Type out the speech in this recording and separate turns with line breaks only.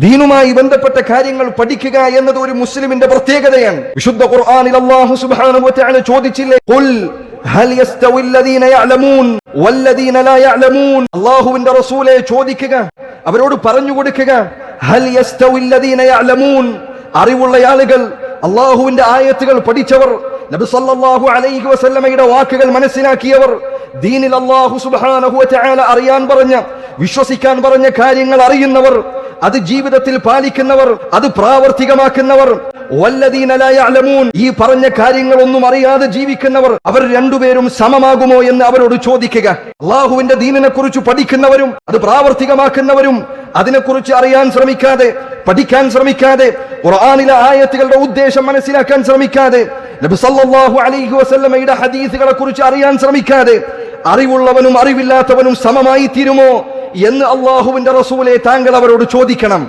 ദീനുമായി ബന്ധപ്പെട്ട കാര്യങ്ങൾ പഠിക്കുക എന്നത് ഒരു മുസ്ലിമിന്റെ പ്രത്യേകതയാണ്. വിശുദ്ധ ഖുർആനിൽ അല്ലാഹു സുബ്ഹാനഹു വ തആല ചോദിച്ചില്ലേ, ഖുൽ ഹൽ യസ്തവി അല്ലദീന യഅലമൂൻ വല്ലദീന ലാ യഅലമൂൻ. അല്ലാഹുവിന്റെ റസൂലേ ചോദിക്കുക, അവരോട് പറഞ്ഞു കൊടുക്കുക, ഹൽ യസ്തവി അല്ലദീന യഅലമൂൻ, അറിവുള്ള ആളുകൾ, അല്ലാഹുവിന്റെ ആയത്തുകൾ പഠിച്ചവർ, നബി സല്ലല്ലാഹു അലൈഹി വസല്ലമയുടെ വാക്കുകൾ മനസ്സിലാക്കിയവർ, ദീനിൽ അല്ലാഹു സുബ്ഹാനഹു വ തആല അറിയാൻ പറഞ്ഞ, വിശ്വസിക്കാൻ പറഞ്ഞ കാര്യങ്ങൾ അറിയുന്നവർ, അത് ജീവിതത്തിൽ പാലിക്കുന്നവർ, അത് പ്രാവർത്തികമാക്കുന്നവർ, വല്ലദീന ലാ യഅലമൂൻ, ഈ പറഞ്ഞ കാര്യങ്ങളൊന്നും അറിയാതെ ജീവിക്കുന്നവർ, അവർ രണ്ടുപേരും സമമാകുമോ എന്ന് അവരോട് ചോദിക്കുക. അല്ലാഹുവിന്റെ ദീനിനെ കുറിച്ച് പഠിക്കുന്നവരും അത് പ്രാവർത്തികമാക്കുന്നവരും അതിനെക്കുറിച്ച് അറിയാൻ ശ്രമിക്കാതെ, പഠിക്കാൻ ശ്രമിക്കാതെ, ഖുർആനിലെ ആയത്തുകളുടെ ഉദ്ദേശം മനസ്സിലാക്കാൻ ശ്രമിക്കാതെ, നബി സല്ലല്ലാഹു അലൈഹി വസല്ലമയുടെ ഹദീസുകളെ കുറിച്ച് അറിയാൻ ശ്രമിക്കാതെ, അറിവുള്ളവനും അറിവില്ലാത്തവനും സമമായി തീരുമോ എന്ന് അല്ലാഹുവിന്റെ റസൂലേ താങ്കൾ അവരോട് ചോദിക്കണം.